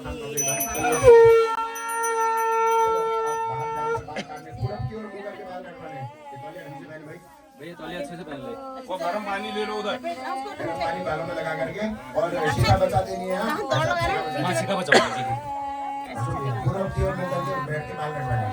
भैया तौलिया अच्छे से पहन ले। वो गर्म पानी ले लो उधर, गर्म पानी बालों में लगा करके, और शिका बचा देनी है। माँ शिका बचाओ। पूरब की ओर मुंह करके बैठ के बाल कटवाना।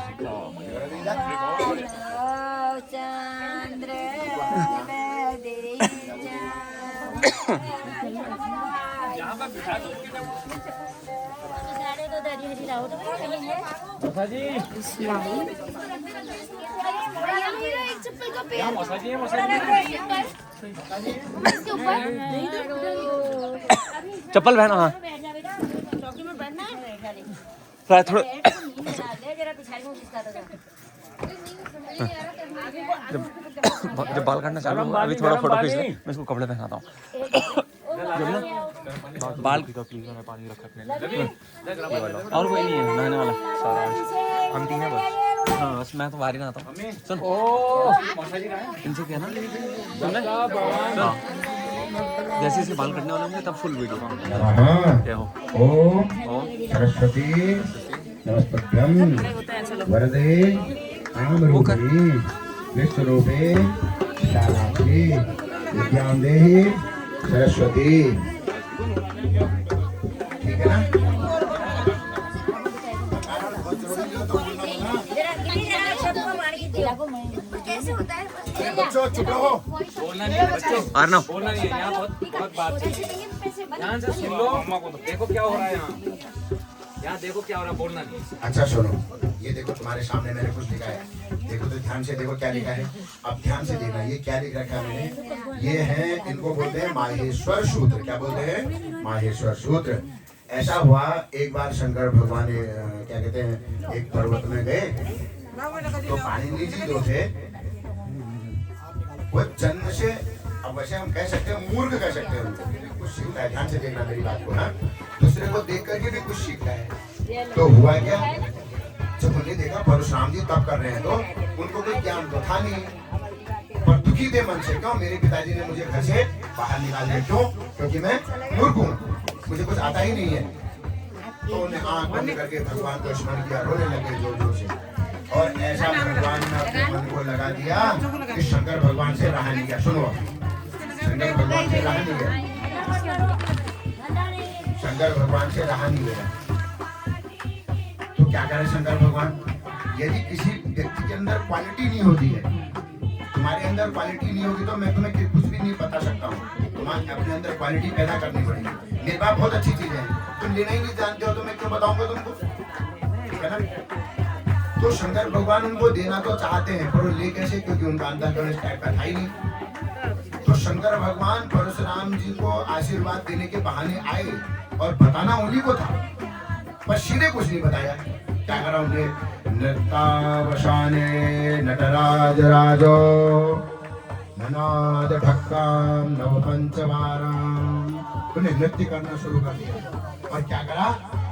चप्पल पहनो। हाँ थोड़ा जब बाल काटना चालू होगा, अभी थोड़ा फोटो खींच ले, मैं इसको कपड़े पहनाता हूँ। बाल प्लीज मैंने पानी रखा अपने और कोई नहीं है नहाने वाला, सारा हम तीन है बस। हाँ बस मैं तो बाहर ही नहाता हूँ। सुन इनसे क्या ना सुन जैसे इसे बाल कटने वाले होंगे तब फुल वीडियो क्या हो। ओम सरस्वती नमस्तभ्यं वरदे आमरूपे विश्वरूपे शालाक्षी विद्यां देहि सरस्वती। ठीक है ना? कैसे होता है? बच्चों चुप रहो, बोलना नहीं है बच्चों, अर्नव बोलना नहीं है। यहाँ बहुत बातचीत, ध्यान से सुन लो। देखो क्या हो रहा है यहाँ, यहाँ देखो क्या हो रहा है, बोलना नहीं। अच्छा सुनो, ये देखो तुम्हारे सामने मैंने कुछ लिखा है, देखो तो ध्यान से देखो क्या लिखा है। अब ध्यान से देखना, ये क्या लिख रखा है मैंने, ये है, इनको बोलते हैं माहेश्वर सूत्र। क्या बोलते हैं? माहेश्वर सूत्र। ऐसा हुआ एक बार शंकर भगवान क्या कहते हैं, एक पर्वत में गए तो पाणिनि जी जो थे वो जन्म से, अब वैसे हम कह सकते हैं मूर्ख कह सकते हैं, कुछ सीखता है। ध्यान से देखना मेरी बात को ना, दूसरे को देख करके भी कुछ सीखता है। तो हुआ क्या, जब उन्हें देखा परशुराम जी तप कर रहे हैं तो उनको कोई ज्ञान तो था नहीं, पर दुखी थे मन से। क्यों? मेरे पिताजी ने मुझे घर से बाहर निकाल दिया। क्यों? क्योंकि मैं मूर्ख हूँ, मुझे कुछ आता ही नहीं है। तो उन्हें आंख बंद करके भगवान को स्मरण किया, रोने लगे जोर जोर से। और ऐसा भगवान ने अपने मन को लगा दिया कि शंकर भगवान से रहा नहीं गया। सुनो, शंकर भगवान से रहा नहीं गया, शंकर भगवान से रहा नहीं गया। तो क्या करे शंकर भगवान, यदि किसी व्यक्ति के अंदर क्वालिटी नहीं होती है, तुम्हारे अंदर क्वालिटी नहीं होगी तो मैं तुम्हें कुछ भी नहीं बता सकता हूँ। तुम्हें अपने अंदर क्वालिटी पैदा करनी पड़ेगी। मेरे पास बहुत अच्छी चीज है, तुम लेना ही नहीं जानते हो तो मैं क्यों बताऊंगा तुमको, ठीक है ना? तो शंकर भगवान उनको देना तो चाहते हैं, पर वो ले कैसे, क्योंकि उनका अंदर तो इस टाइप का था ही नहीं। तो शंकर भगवान परशुराम जी को आशीर्वाद देने के बहाने आए और बताना उन्हीं को था, पर सीधे कुछ नहीं बताया। क्या करा उन्हें, नृत्यावसाने नटराज राजो ननाद ढक्काम नव पंचवाराम, उन्हें नृत्य करना शुरू कर दिया। और क्या करा,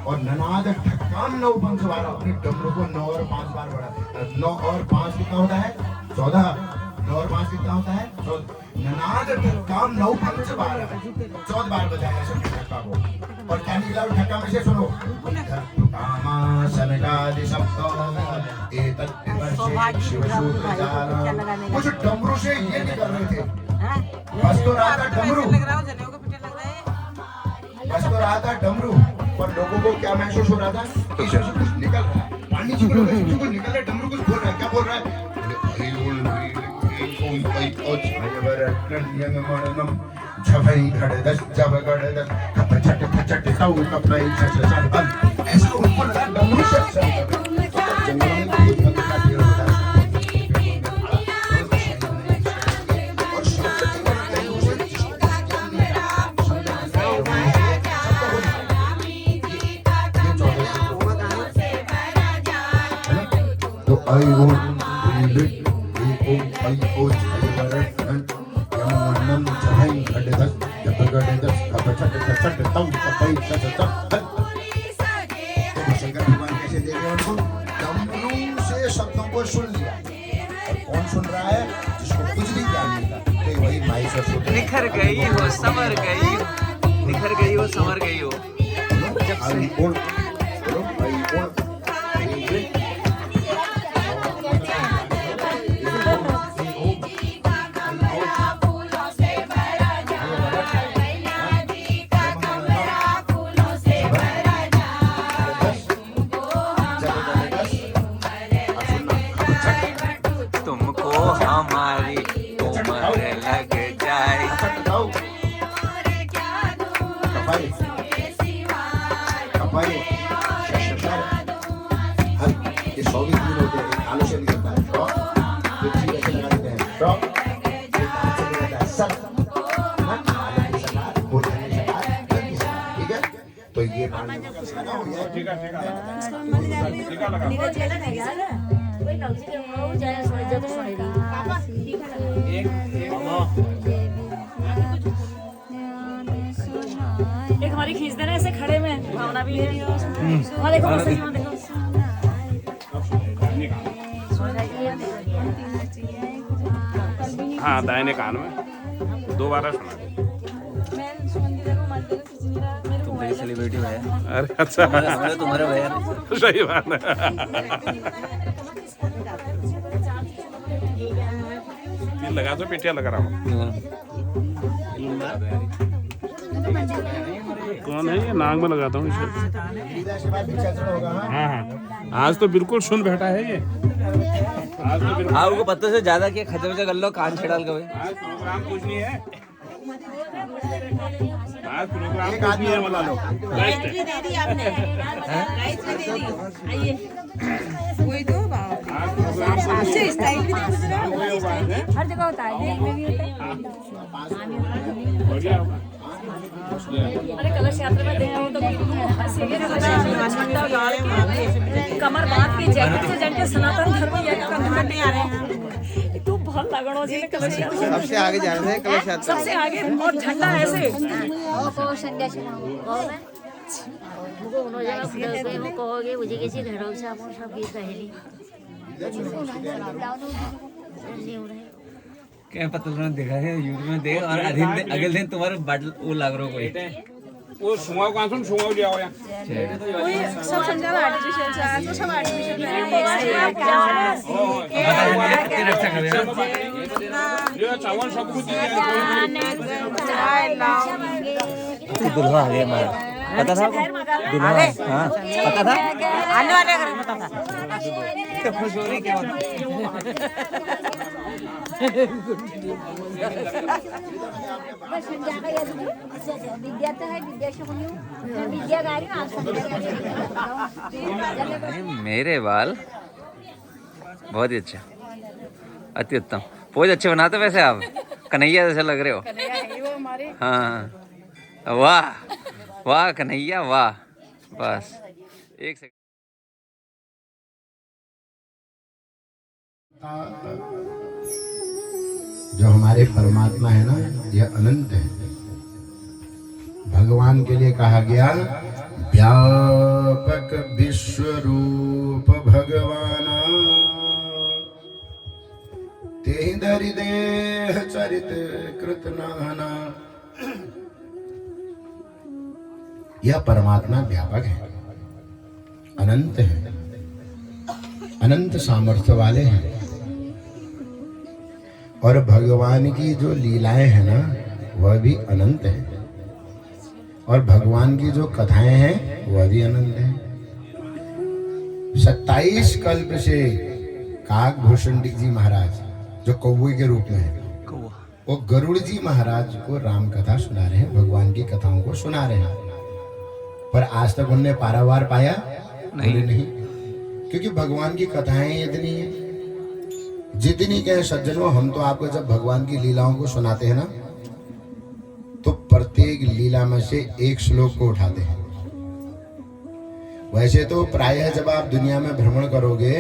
और ननाद ढक्काम नव पंचवारा, अपने डमरू को 9 और 5 बार बढ़ा। 9 और 5 कितना होता है? 14। 9 और 5 कितना होता है? 14। ननाद ढक्काम नव पंचवारा, 14 बार बजाया शंकर ढक्का को। और क्या निकला ढक्का में से, सुनो, कुछ डमरू से ये निकल रहे थे, बस तो रहा था डमरू, बस तो रहा था डमरू। और लोगों को क्या महसूस हो रहा था, इसमें से कुछ निकल रहा है, पानी छिड़ रहा है, कुछ निकल रहा है, डमरू कुछ बोल रहा है। क्या बोल रहा है? झभई घड़ दस जब घड़ दस कप छट छट ताऊ कप नहीं छट छट बन, ऐसा उनको लगा डमरू से जंगल में बहुत बंद का पेड़ होता है। तो आई वो शंकर भगवान कैसे देख रहे हैं उनको, डमरू से शब्दों को सुन लिया। और कौन सुन रहा है? जिसको कुछ भी ज्ञान नहीं था, तो वही माहेश्वर सूत्र। निखर गई हो, संवर गई हो, निखर गई हो, संवर गई हो। जब से हर ये 100 भी 3 होते हैं, तालों से निकलता है शॉ, ये 3 ऐसे लगा देते हैं शॉ, ये 5 से निकलता है सब, ठीक है। तो ये पानी एक हमारी खींच देना ऐसे खड़े में, भावना भी है। वहाँ देखो, वहाँ देखो। हाँ, दाहिने कान में 2 बार सुना दे। तुम बड़ी सेलिब्रिटी है। अरे अच्छा, हमने तुम्हारे भैया ने सही बात है। तिल लगा दो, पेटिया लगा रहा हूँ। कौन है ये? नाक में लगाता हूँ इसे। हाँ हाँ, आज तो बिल्कुल सुन बैठा है ये। आज तो बिल्कुल, आपको पत्तों से ज्यादा क्या खर्चा वर्चा कर लो, कान छेड़ाल के भाई। आज प्रोग्राम कुछ नहीं है। आज प्रोग्राम कुछ नहीं है, बुला लो। गायत्री दे दी आपने, गायत्री दे दी। आइए, वही तो बात। आज प्रोग्राम अच्छे स्टाइल भी देखो जरा, हर जगह होता है, दिल में भी होता है। बढ़िया होगा। अरे कलश यात्रा में देखा हो तो कमर बांध के जैकेट से जाके सनातन धर्म ये कंध करने आ रहे हैं। तू बहुत लगड़ो जी ने कलश यात्रा सबसे आगे जा रहे हैं कलश यात्रा। सबसे आगे और झंडा ऐसे कहोगे मुझे किसी घरों से आप सबकी सहेली क्या पता तुमने देखा है यूट्यूब में देख, और अगले दिन तुम्हारे बाटल वो लग रहा कोई वो सुंगाव कहाँ सुन सुंगाव ले आओ यहाँ। कोई सब संजय आर्टिफिशियल से है तो सब आर्टिफिशियल है। रक्षा कर ये चावल सब कुछ दिया तू दुल्हा आ गया हमारा, पता था आपको? दुल्हा, हाँ पता था, आने वाले घर में पता था। तो खुश हो रही क्या बात? विद्या तो है, विद्या से बनी हूँ, मैं विद्या गा रही हूँ। मेरे बाल बहुत ही अच्छा, अति उत्तम। पोज अच्छे बनाते वैसे आप, कन्हैया जैसे लग रहे हो। हाँ, वाह वाह कन्हैया वाह। बस एक सेकंड। जो हमारे परमात्मा है ना, यह अनंत है। भगवान के लिए कहा गया व्यापक विश्व रूप भगवान, तेहि धरि देह चरित कृत नाना। यह परमात्मा व्यापक है, अनंत है, अनंत सामर्थ्य वाले हैं। और भगवान की जो लीलाएं हैं ना, वह भी अनंत है। और भगवान की जो कथाएं हैं वह भी अनंत है। 27 कल्प से काकभूषण जी महाराज जो कौवे के रूप में है, वो गरुड़ जी महाराज को राम कथा सुना रहे हैं, भगवान की कथाओं को सुना रहे हैं। पर आज तक उनने पारावार पाया नहीं, क्योंकि भगवान की कथाएं इतनी है। जितनी कहे सज्जनों, हम तो आपको जब भगवान की लीलाओं को सुनाते हैं ना, तो प्रत्येक लीला में से एक श्लोक को उठाते हैं। वैसे तो प्रायः जब आप दुनिया में भ्रमण करोगे,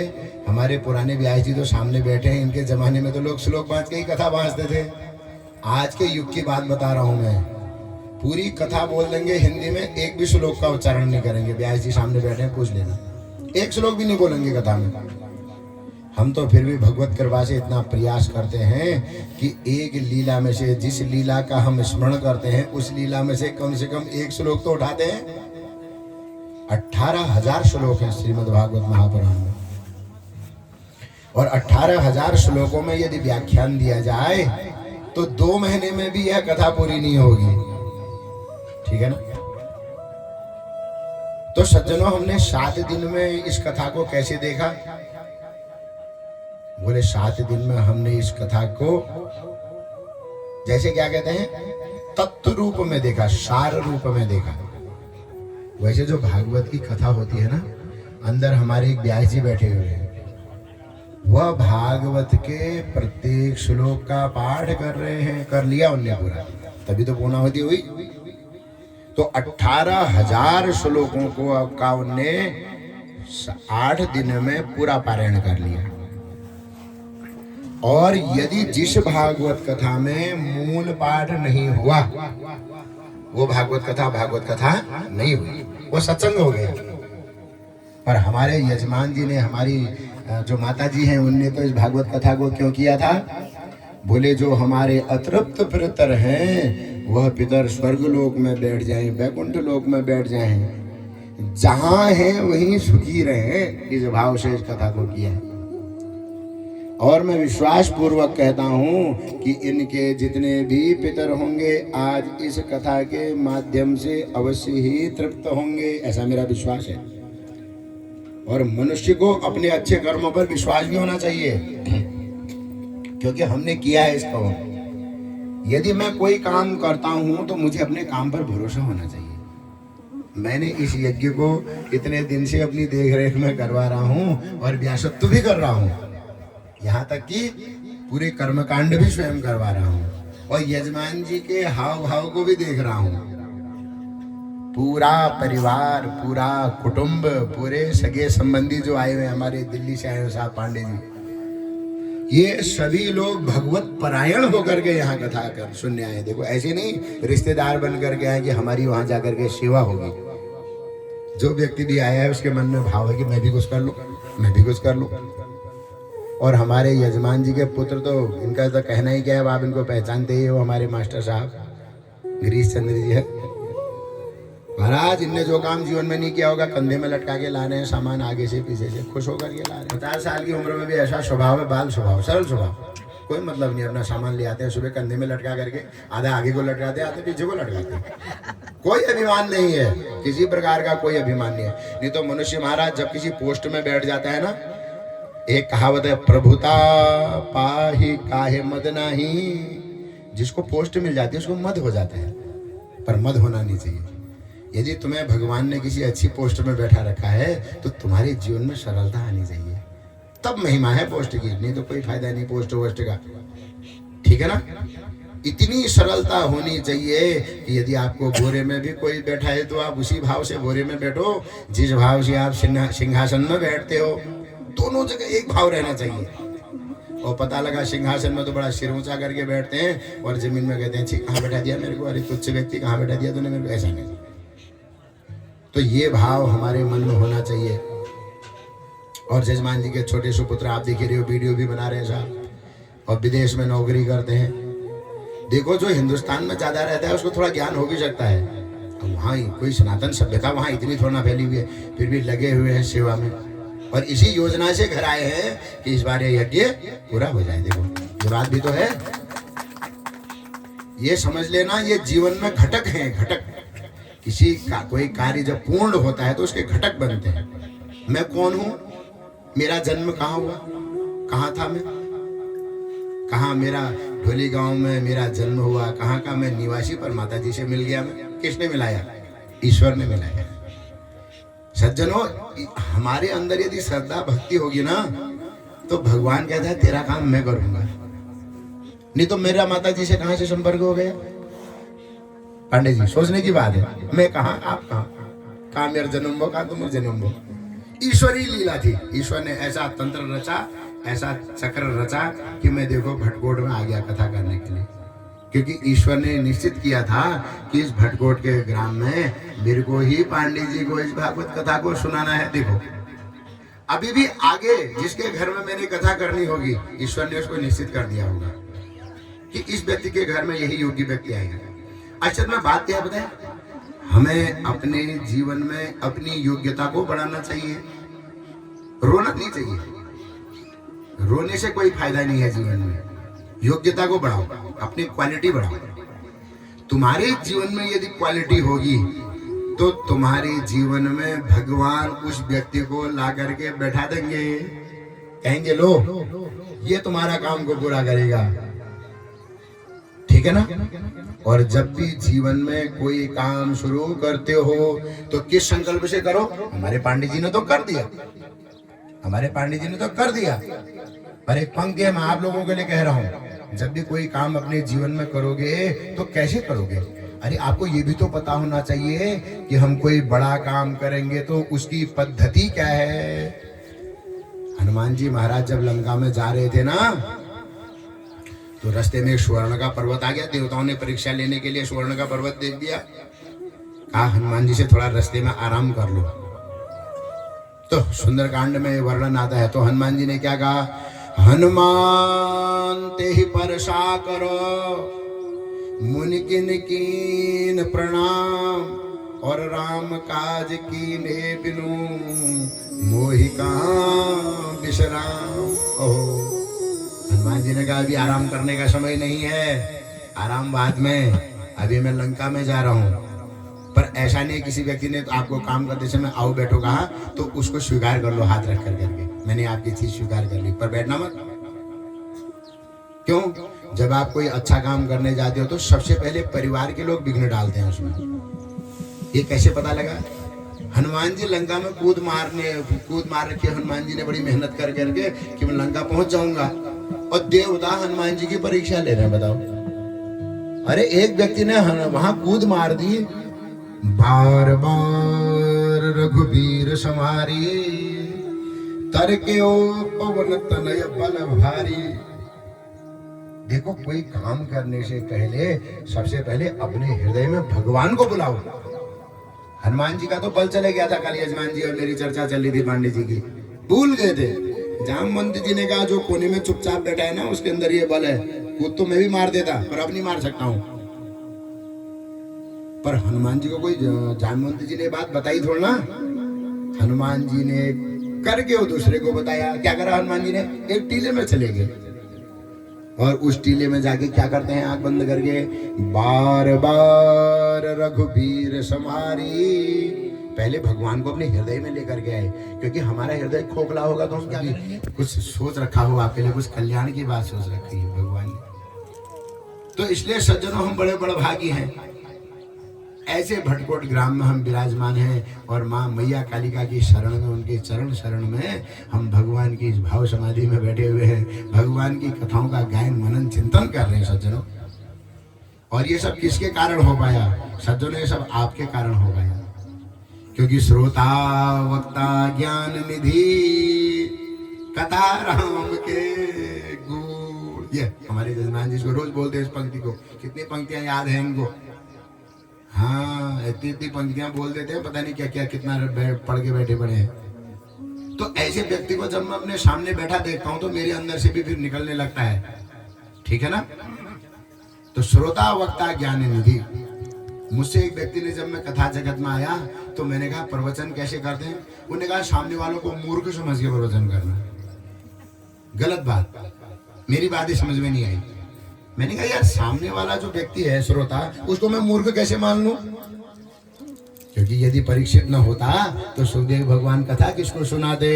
हमारे पुराने व्यास जी तो सामने बैठे हैं, इनके जमाने में तो लोग श्लोक बांध के ही कथा बांधते थे। आज के युग की बात बता रहा हूं मैं, पूरी कथा बोल देंगे हिंदी में, एक भी श्लोक का उच्चारण नहीं करेंगे। व्यास जी सामने बैठे हैं, पूछ लेना, एक श्लोक भी नहीं बोलेंगे कथा में। हम तो फिर भी भगवत कृपा से इतना प्रयास करते हैं कि एक लीला में से, जिस लीला का हम स्मरण करते हैं, उस लीला में से कम एक श्लोक तो उठाते हैं। 18,000 श्लोक हैं श्रीमद् भागवत महापुराण में, और 18,000 श्लोकों में यदि व्याख्यान दिया जाए तो 2 महीने में भी यह कथा पूरी नहीं होगी। ठीक है ना? तो सज्जनों, हमने 7 दिन में इस कथा को कैसे देखा? बोले 7 दिन में हमने इस कथा को जैसे क्या कहते हैं, तत्व रूप में देखा, सार रूप में देखा। वैसे जो भागवत की कथा होती है ना, अंदर हमारे एक व्यास जी बैठे हुए हैं, वह भागवत के प्रत्येक श्लोक का पाठ कर रहे हैं, कर लिया उनने पूरा, तभी तो पूर्णाहुति हुई। तो 18,000 श्लोकों को का उनने 8 दिन में पूरा पारायण कर लिया। और यदि जिस भागवत कथा में मूल पाठ नहीं हुआ, वो भागवत कथा नहीं हुई, वो सत्संग हो गया। पर हमारे यजमान जी ने, हमारी जो माता जी हैं, उनने तो इस भागवत कथा को क्यों किया था? बोले जो हमारे अतृप्त पितर हैं, वह पितर स्वर्ग लोक में बैठ जाएं, वैकुंठ लोक में बैठ जाएं, जहां हैं वहीं सुखी रहें, इस भाव से इस कथा को किया है। और मैं विश्वास पूर्वक कहता हूं कि इनके जितने भी पितर होंगे आज इस कथा के माध्यम से अवश्य ही तृप्त होंगे, ऐसा मेरा विश्वास है। और मनुष्य को अपने अच्छे कर्मों पर विश्वास भी होना चाहिए, क्योंकि हमने किया है इसको। यदि मैं कोई काम करता हूं तो मुझे अपने काम पर भरोसा होना चाहिए। मैंने इस यज्ञ को इतने दिन से अपनी देखरेख में करवा रहा हूं और व्यासत्व भी कर रहा हूं, यहाँ तक कि पूरे कर्मकांड भी स्वयं करवा रहा हूँ, और यजमान जी के हाव भाव को भी देख रहा हूँ। पूरा परिवार, पूरा कुटुंब, पूरे सगे संबंधी जो आए हुए हमारे दिल्ली से आए हुए साहब पांडे जी, ये सभी लोग भगवत परायण होकर के यहाँ कथा कर सुनने आए। देखो ऐसे नहीं रिश्तेदार बन करके आए कि हमारी वहां जाकर के सेवा होगी। जो व्यक्ति भी आया है उसके मन में भाव है कि मैं भी कुछ कर लूं, मैं भी कुछ कर लूं। और हमारे यजमान जी के पुत्र तो, इनका तो कहना ही क्या है, आप इनको पहचानते ही हो, हमारे मास्टर साहब गिरीश चंद्र जी है महाराज। इनने जो काम जीवन में नहीं किया होगा, कंधे में लटका के ला रहे हैं सामान, आगे से पीछे से खुश होकर के ला रहे हैं। 50 साल की उम्र में भी ऐसा स्वभाव है, बाल स्वभाव, सरल स्वभाव, कोई मतलब नहीं। अपना सामान ले आते हैं, सुबह कंधे में लटका करके, आधा आगे को लटकाते हैं, आधे पीछे को लटकाते हैं। कोई अभिमान नहीं है, किसी प्रकार का कोई अभिमान नहीं है। नहीं तो मनुष्य महाराज जब किसी पोस्ट में बैठ जाता है ना, एक कहावत है, प्रभुता पाही काहे मद नाही। जिसको पोस्ट मिल जाती है उसको मद हो जाता है, पर मद होना नहीं चाहिए। यदि तुम्हें भगवान ने किसी अच्छी पोस्ट में बैठा रखा है तो तुम्हारे जीवन में सरलता आनी चाहिए, तब महिमा है पोस्ट की, नहीं तो कोई फायदा नहीं पोस्ट वोस्ट का। ठीक है ना? इतनी सरलता होनी चाहिए कि यदि आपको बोरे में भी कोई बैठा है तो आप उसी भाव से बोरे में बैठो जिस भाव से आप सिंहासन में बैठते हो। दोनों जगह एक भाव रहना चाहिए। और पता लगा सिंहासन में तो बड़ा सिर ऊंचा करके बैठते हैं और जमीन में कहते हैं छी कहाँ बैठा दिया मेरे को, अरे तुच्छ व्यक्ति कहाँ बैठा दिया तूने मेरे को, ऐसा नहीं। तो ये भाव हमारे मन में होना चाहिए। और जजमान जी के छोटे सुपुत्र आप देख रहे हो, वीडियो भी बना रहे हैं साहब, और विदेश में नौकरी करते हैं। देखो जो हिंदुस्तान में ज्यादा रहता है उसको थोड़ा ज्ञान हो भी सकता है, वहाँ कोई सनातन सभ्यता वहाँ इतनी थोड़ा ना फैली हुई है, फिर भी लगे हुए हैं सेवा में। और इसी योजना से घर आए हैं कि इस बार ये यज्ञ पूरा हो जाए। देखो ये बात भी तो है, ये समझ लेना, ये जीवन में घटक हैं, घटक। किसी का कोई कार्य जब पूर्ण होता है तो उसके घटक बनते हैं। मैं कौन हूं, मेरा जन्म कहाँ हुआ, कहाँ था मैं, कहाँ मेरा ढोली गांव में मेरा जन्म हुआ, कहाँ का मैं निवासी, पर माता जी से मिल गया मैं। किसने मिलाया? ईश्वर ने मिलाया। सज्जनों, हमारे अंदर यदि श्रद्धा भक्ति होगी ना तो भगवान कहता है तेरा काम मैं करूंगा। नहीं तो मेरा माता जी से कहां से संपर्क हो गया? पांडे जी, सोचने की बात है। मैं कहाँ, आप कहाँ, कहाँ मेरा जन्म हो, कहाँ तुम जन्म हो। ईश्वरी लीला थी। ईश्वर ने ऐसा तंत्र रचा, ऐसा चक्र रचा कि मैं देखो भटकोट में आ गया कथा करने के लिए, क्योंकि ईश्वर ने निश्चित किया था कि इस भटकोट के ग्राम में मेरे को ही पांडे जी को इस भागवत कथा को सुनाना है। देखो अभी भी आगे जिसके घर में मैंने कथा करनी होगी, ईश्वर ने उसको निश्चित कर दिया होगा कि इस व्यक्ति के घर में यही योग्य व्यक्ति आएगा। अच्छा मैं बात क्या बताएं, हमें अपने जीवन में अपनी योग्यता को बढ़ाना चाहिए, रोना नहीं चाहिए। रोने से कोई फायदा नहीं है जीवन में। योग्यता को बढ़ाओ, अपनी क्वालिटी बढ़ाओ। तुम्हारे जीवन में यदि क्वालिटी होगी तो तुम्हारे जीवन में भगवान उस व्यक्ति को ला करके बैठा देंगे, कहेंगे लो ये तुम्हारा काम को पूरा करेगा। ठीक है ना। और जब भी जीवन में कोई काम शुरू करते हो तो किस संकल्प से करो? हमारे पांडित जी ने तो कर दिया, हमारे पांडित जी ने तो कर दिया। पर एक पंक्ति है, मैं आप लोगों के लिए कह रहा हूं, जब भी कोई काम अपने जीवन में करोगे तो कैसे करोगे? अरे आपको ये भी तो पता होना चाहिए कि हम कोई बड़ा काम करेंगे तो उसकी पद्धति क्या है। हनुमान जी महाराज जब लंका में जा रहे थे ना, तो रास्ते में एक स्वर्ण का पर्वत आ गया। देवताओं ने परीक्षा लेने के लिए स्वर्ण का पर्वत देख दिया। कहा हनुमान जी से थोड़ा रास्ते में आराम कर लो। तो सुंदरकांड में वर्णन आता है, तो हनुमान जी ने क्या कहा? हनुमान ते ही परसा करो मुनि किन कीन प्रणाम, और राम काज कीने बिनु मोहि कहाँ विश्राम। ओहो, हनुमान जी ने कहा अभी आराम करने का समय नहीं है, आराम बाद में, अभी मैं लंका में जा रहा हूँ। पर ऐसा नहीं, किसी व्यक्ति ने तो आपको काम करते समय आओ बैठो कहा तो उसको स्वीकार कर लो, हाथ रख कर करके, मैंने आपकी चीज स्वीकार कर ली, पर बैठना मत। क्यों? जब आप कोई अच्छा काम करने जाते हो तो सबसे पहले परिवार के लोग विघ्न डालते हैं उसमें। ये कैसे पता लगा? हनुमान जी लंका में कूद मार रखी, हनुमान जी ने बड़ी मेहनत कर करके कि मैं लंका पहुंच जाऊंगा, और देवता हनुमान जी की परीक्षा ले रहे हैं। बताओ, अरे एक व्यक्ति ने वहां कूद मार दी, बार बार रघुवीर समारी, तरके ओ पवन तनय बल भारी। देखो, कोई काम करने से पहले सबसे पहले अपने हृदय में भगवान को बुलाओ। हनुमान जी का तो बल चले गया था, कल यजमान जी और मेरी चर्चा चल रही थी पांडे जी की, भूल गए थे। जामवंत जी ने कहा जो कोने में चुपचाप बैठा है ना, उसके अंदर ये बल है, कूद तो मैं भी मार देता पर अब नहीं मार सकता हूं। पर हनुमान जी को कोई जामवंत जी ने बात बताई थोड़ा ना, हनुमान जी ने करके वो दूसरे को बताया। क्या करा हनुमान जी ने? एक टीले में चले गए, और उस टीले में जाके क्या करते हैं? आंख बंद करके बार बार रघुवीर समारी। पहले भगवान को अपने हृदय में लेकर के आए, क्योंकि हमारा हृदय खोखला होगा तो हम क्या कुछ सोच रखा हो आपके लिए, कुछ कल्याण की बात सोच रखी है भगवान ने। तो इसलिए सज्जनों, हम बड़े बड़े भागी हैं, ऐसे भटकोट ग्राम में हम विराजमान हैं, और माँ मैया कालिका की शरण में, उनके चरण शरण में हम भगवान की इस भाव समाधि में बैठे हुए हैं, भगवान की कथाओं का गायन मनन चिंतन कर रहे हैं सज्जनों। और ये सब किसके कारण हो पाया सज्जनों? ये सब आपके कारण हो पाया, क्योंकि श्रोता वक्ता ज्ञान निधि कथा राम के गुण, ये हमारे जजमान जी को रोज बोलते हैं इस पंक्ति को। कितनी पंक्तियां याद हैं इनको? हाँ, इतनी पंक्तियां बोल देते हैं, पता नहीं क्या क्या कितना पढ़ के बैठे पड़े हैं। तो ऐसे व्यक्ति को जब मैं अपने सामने बैठा देखता हूं तो मेरे अंदर से भी फिर निकलने लगता है, ठीक है ना। तो श्रोता वक्ता ज्ञान निधि। मुझसे एक व्यक्ति ने, जब मैं कथा जगत में आया तो मैंने कहा प्रवचन कैसे करते हैं? उन्होंने कहा सामने वालों को मूर्ख समझ के प्रवचन करना। गलत बात, मेरी बात ही समझ में नहीं आई। मैंने कहा यार, सामने वाला जो व्यक्ति है श्रोता, उसको मैं मूर्ख कैसे मान लूं? क्योंकि यदि परीक्षित न होता तो सुखदेव भगवान कथा किसको सुनाते?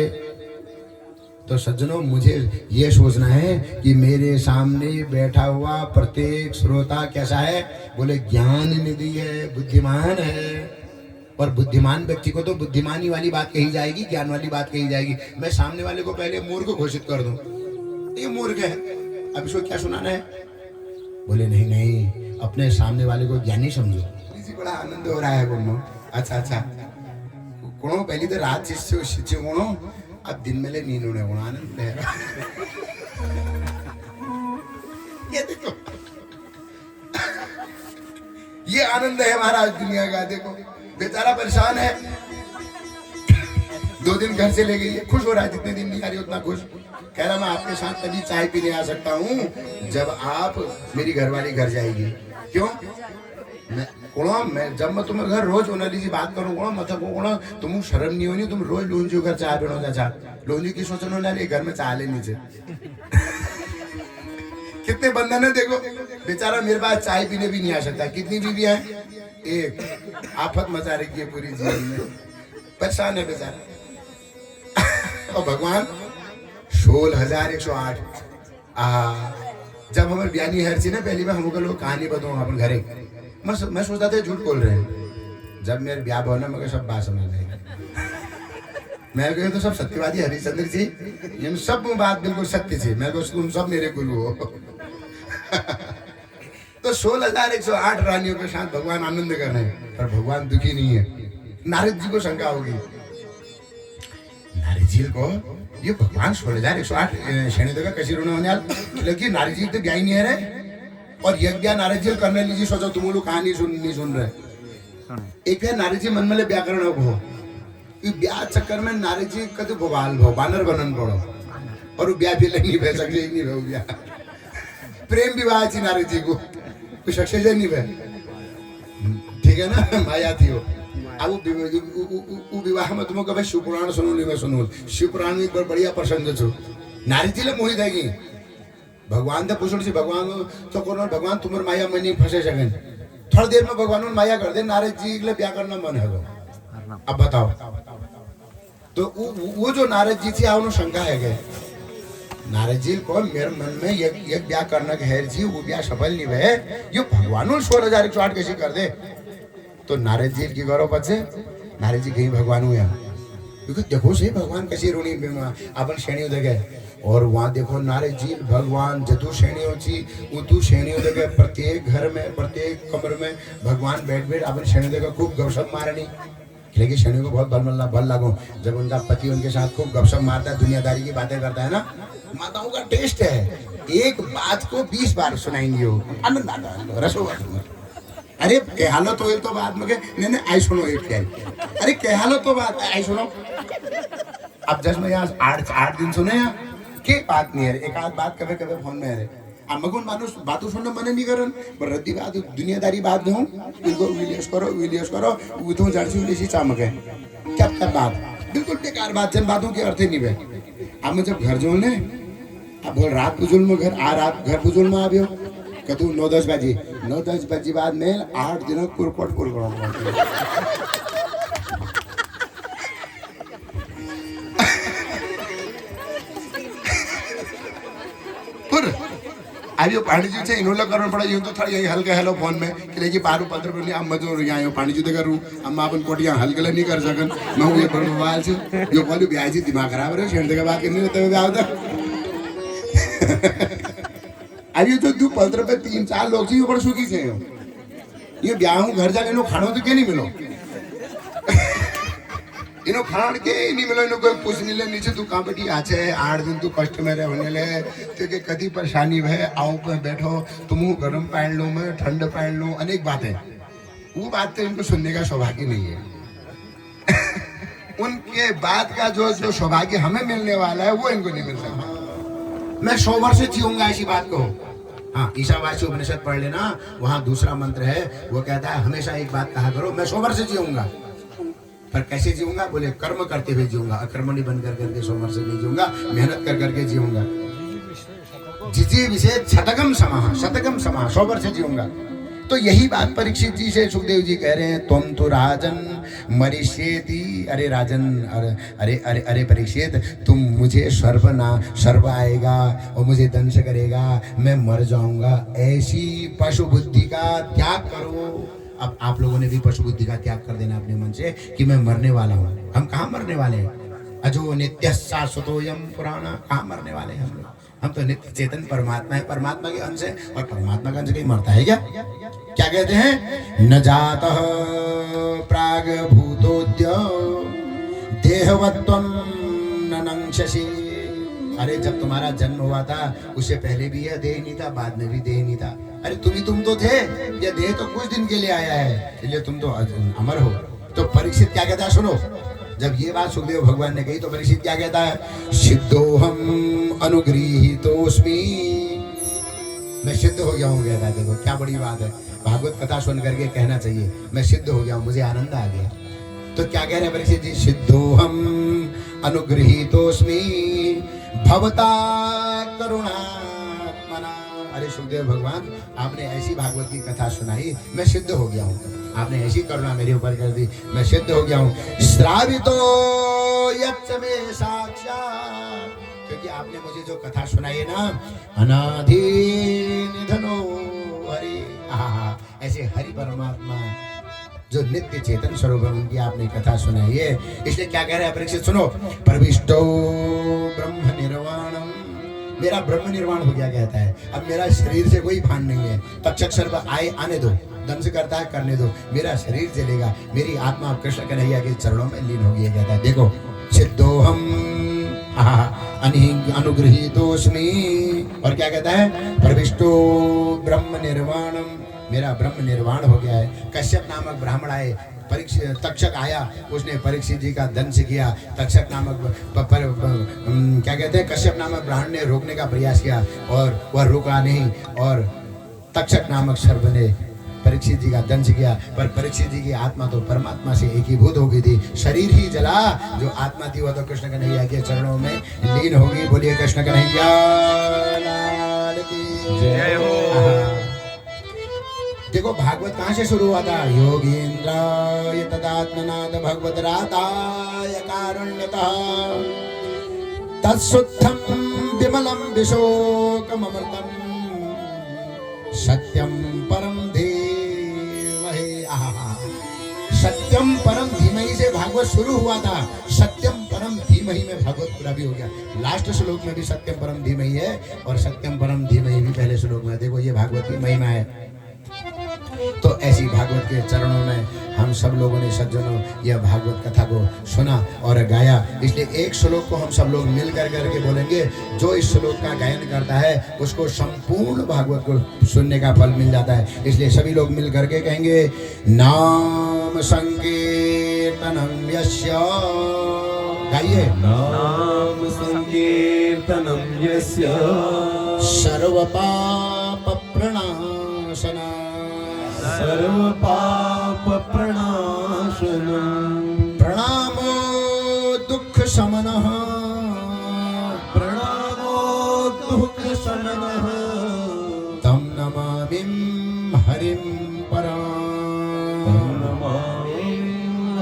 तो सज्जनों, मुझे ये सोचना है कि मेरे सामने बैठा हुआ प्रत्येक श्रोता कैसा है? बोले ज्ञान निधि है, बुद्धिमान है। और बुद्धिमान व्यक्ति को तो बुद्धिमानी वाली बात कही जाएगी, ज्ञान वाली बात कही जाएगी। मैं सामने वाले को पहले मूर्ख घोषित कर दूं, ये मूर्ख है, अब इसको क्या सुनाना है? बोले नहीं नहीं, अपने सामने वाले को ज्ञानी समझो। इसी बड़ा आनंद हो रहा है बोलो। अच्छा कोनो पहली तो रात शिष्य कोनो, अब दिन में ले नींद उड़े कोनो, आनंद है। ये देखो, ये आनंद है महाराज दुनिया का। देखो बेचारा परेशान है, 2 दिन घर से ले गई है, खुश हो रहा है, जितने दिन नहीं आ रही उतना खुश। कह रहा मैं आपके साथ तभी चाय पीने आ सकता हूँ जब आप मेरी घरवाली घर जाएगी। क्यों? मैं जब मैं तुम्हें घर रोज ओनली जी बात करूँ मतलब तुम शर्म नहीं होनी, तुम रोज लोंजी घर चाय पीनो जा लोंजी की सोचनो ना ले, घर में चाय ले नीचे। कितने बंधन है देखो, बेचारा मेरे पास चाय पीने भी नहीं आ सकता। कितनी बीवियां हैं? एक। आफत मचा रखी है पूरी जीवन में, परेशान है बेचारा। और भगवान 16,108 जब हमारे ब्यानी हर चीज ना पहली बार हमको लोग कहानी बताऊँ अपन घरे मैं सोचता था झूठ बोल रहे हैं। जब मेरे ब्याह हुआ ना मैं सब बात समझ गई। मैं कह तो सब सत्यवादी हरिश्चंद्र जी, इन सब बात बिल्कुल सत्य थी। मैं को तुम सब मेरे गुरु हो। तो 16,108 रानियों के साथ भगवान आनंद कर रहे हैं, पर भगवान दुखी नहीं है। नारद जी को शंका होगी, नारद जी को ये भगवान 16,108 श्रेणी देगा कैसी रोने होने वाला, लेकिन नारद जी तो ज्ञान नहीं है रे। और यज्ञ नारद जी करने लीजिए, सोचो तुम लोग कहानी नहीं सुन रहे। एक है नारद जी मन में व्याकरण हो, ब्याह चक्कर में नारद जी कद भोपाल भो बानर बनन पड़ो, और वो ब्याह भी नहीं बह सकते, नहीं रहो ब्याह। प्रेम विवाह थी नारद जी को, कुछ सक्सेस नहीं बह, ठीक है ना, माया थी वो। अब वो विवाह में तुम कभी शिवपुराण सुनो नहीं, मैं सुनो शिवपुराण में एक बार बढ़िया प्रसंग छो। नारद जी ले मोहित है कि भगवान तो पूछो भगवान तो कौन भगवान तुम्हारे माया में नहीं फंसे सकें, थोड़ी देर में भगवान माया कर दे, नारद जी के लिए ब्याह करना मन है। अब बताओ, तो वो जो नारद जी थी उन्होंने शंका है गए नारद जी को मेरे मन में ये ब्याह करना है जी, वो ब्याह सफल नहीं हुए, ये भगवान 16,108 कैसे कर दे। तो नारद जी की गौरव पद से नारद जी कहीं भगवान हुआ, क्योंकि देखो से भगवान कैसी रोनी अपन श्रेणी देखे, और वहाँ देखो नारद जी भगवान जतु श्रेणियों थी उतु श्रेणियों देखे, प्रत्येक घर में प्रत्येक कमरे में भगवान बैठ अपन श्रेणी देखे खूब गपशप मारनी। लेकिन शनि को बहुत बल लागो, जब उनका पति उनके साथ खूब गपशप मारता है, दुनियादारी की बातें करता है ना, माताओं का टेस्ट है, एक बात को 20 बार सुनाएंगे वो, आनंद आता है, रस होगा तुम्हें। अरे कह हालो तो बात में नहीं आई सुनो एक क्या, अरे कह हालो तो बात आई सुनो। अब जस्ट मैं यहाँ 8 दिन सुने यहाँ के बात नहीं है, एक आध बात कभी कभी फोन में है। अब मगुन मानुस बातों सुनना मने नहीं करन, पर रद्दी बात दुनियादारी बात न हो, इनको वीडियोस करो वो तो जर्सी जैसी चमक है, क्या बात बिल्कुल बेकार बात, जन बातों के अर्थ ही नहीं है। अब मैं जब घर जो ने अब बोल रात पुजुल में रात घर पुजुल में आव्यो कतु 9-10 बजे बाद में 8 दिन कुरकोट अभी पानी जी से इन्होंने करना पड़ा, यूँ तो थोड़ा यही हल्का हेलो फोन में कि लेकिन 12-15 रुपये अब मजो यहाँ पानी जी करूँ, अब मैं अपन कोटियाँ हल्के नहीं कर सकन, मैं हूँ ये बड़े मोबाइल से जो बोली ब्याह जी दिमाग खराब रहे शेर के बात करने रहते हुए ब्याह होता। अभी जो 2-15 रुपये 3-4 लोग से बड़े सुखी से ये ब्याह हूँ घर जाके इन्हों खाना तो क्या नहीं मिलो, इन्हों खान के नहीं मिलो, इन्हों कोई पूछ नहीं ले नीचे तू कहाँ बैठी आचे 8 दिन तू कष्ट में रहे होने ले, तो कभी परेशानी है आओ पे बैठो, तुम गर्म पहन लो मैं ठंड पहन लो, अनेक बातें, वो बात तो इनको सुनने का सौभाग्य नहीं है। उनके बाद का जो सौभाग्य हमें मिलने वाला है वो इनको नहीं मिल सकता। मैं 100 वर्ष जीऊंगा ऐसी बात को। हाँ, ईशावासी उपनिषद पढ़ लेना, वहां दूसरा मंत्र है, वो कहता है हमेशा एक बात कहा करो, मैं 100 वर्ष जीऊंगा, पर कैसे जीऊंगा, बोले कर्म करते हुए जीऊंगा, अकर्मणी बन करके 100 वर्ष नहीं जीऊंगा, मेहनत कर करके जीऊंगा। जिसे विषय शतकम समाह 100 वर्ष जीऊंगा। तो यही बात परीक्षित जी से सुखदेव जी कह रहे हैं, तुम तो राजन मरिष्येति, अरे राजन अरे परीक्षित, तुम मुझे सर्व आएगा और मुझे दंश करेगा, मैं मर जाऊंगा, ऐसी पशु बुद्धि का त्याग करो। अब आप लोगों ने भी पशु बुद्धि का त्याग कर देना अपने मन से कि मैं मरने वाला हूँ। हम कहाँ मरने वाले हैं, अजो नित्य शाश्वतोयम पुराना, कहाँ मरने वाले हैं हम लोग, हम तो नित्य चेतन परमात्मा है, परमात्मा के अंश है, और परमात्मा का अंश कहीं मरता है क्या कहते हैं, न जातः प्राग भूतोद्य देहवत्वं न नंक्षसि। अरे जब तुम्हारा जन्म हुआ था उससे पहले भी यह देह नहीं था, बाद में भी देह नहीं था। अरे तुम तो थे, ये देह तो कुछ दिन के लिए आया है, इसलिए तुम तो अमर हो। तो परीक्षित क्या कहता है, सुनो, जब ये बात सुखदेव भगवान ने कही तो परीक्षित क्या कहता है, सिद्धोहम अनुगृहीतोस्मि, मैं सिद्ध हो गया हूँ। कहता है देखो क्या बड़ी बात है, भागवत कथा सुन करके कहना चाहिए मैं सिद्ध हो गया हूँ, मुझे आनंद आ गया। तो क्या कह रहे हैं परीक्षित जी, सिद्धोहम अनुगृहीतोस्मि भवता करुणात्मना। अरे सुखदेव भगवान, आपने ऐसी भागवत की कथा सुनाई, मैं सिद्ध हो गया हूँ, आपने ऐसी करुणा मेरे ऊपर कर दी, मैं सिद्ध हो गया हूँ। श्रावितो यच्च मे साक्षात्, क्योंकि आपने मुझे जो कथा सुनाई है ना, अनादि निधनो हरि, आहा, ऐसे हरि परमात्मा जो नित्य चेतन स्वरूप है उनकी आपने कथा सुनाई है। इसलिए क्या कह रहे हैं परीक्षित, सुनो, प्रविष्टो ब्रह्म निर्वाणम, मेरा ब्रह्म निर्वाण हो गया कहता है। अब मेरा शरीर से कोई भान नहीं है, तक्षक सर्व आए आने दो, दंश करता है करने दो, मेरा शरीर चलेगा, मेरी आत्मा कृष्ण कन्हैया के चरणों में लीन होगी कहता है। देखो, सिद्धोहम अनुगृहीतोस्मि, और क्या कहता है, प्रविष्टो ब्रह्म निर्वाणम, मेरा ब्रह्म निर्वाण हो गया है। कश्यप नामक ब्राह्मण आए, परीक्षित तक्षक आया, उसने परीक्षित जी का दंश किया। तक्षक नामक क्या कहते हैं, कश्यप नामक ब्राह्मण ने रोकने का प्रयास किया और वह रुका नहीं, और तक्षक नामक सर्प ने परीक्षित जी का दंश किया। पर परीक्षित जी की आत्मा तो परमात्मा से एकीभूत हो गई थी, शरीर ही जला, जो आत्मा थी वह तो कृष्ण कन्हैया के चरणों में लीन होगी। बोलिए कृष्ण कन्हैया लाल की जय हो। देखो भागवत कहाँ से शुरू हुआ था, योगींद्राय तदात्मनाद भगवत राताय कारुण्यतः तत्सुद्धं विमलं विशोकममृतं सत्यं परम धीमहि, आहा, सत्यम परम धीमहि से भागवत शुरू हुआ था। सत्यम परम धीमहि में भागवत पूरा भी हो गया। लास्ट श्लोक में भी सत्यम परम धीमहि है और सत्यम परम धीमहि भी पहले श्लोक में। देखो ये भागवत की महिमा है। तो ऐसी भागवत के चरणों में हम सब लोगों ने सज्जनों यह भागवत कथा को सुना और गाया। इसलिए एक श्लोक को हम सब लोग मिल करके बोलेंगे, जो इस श्लोक का गायन करता है उसको संपूर्ण भागवत को सुनने का फल मिल जाता है। इसलिए सभी लोग मिल करके कहेंगे, नाम संकीर्तनम यस्य, गाइए, नाम संकीर्तनम यस्य सर्व पाप प्रणाशना, सर्व पाप प्रणाशनम, प्रणामो दुख शमनः, प्रणामो दुख शमनः, तं नमामि हरिं परं, तं नमामि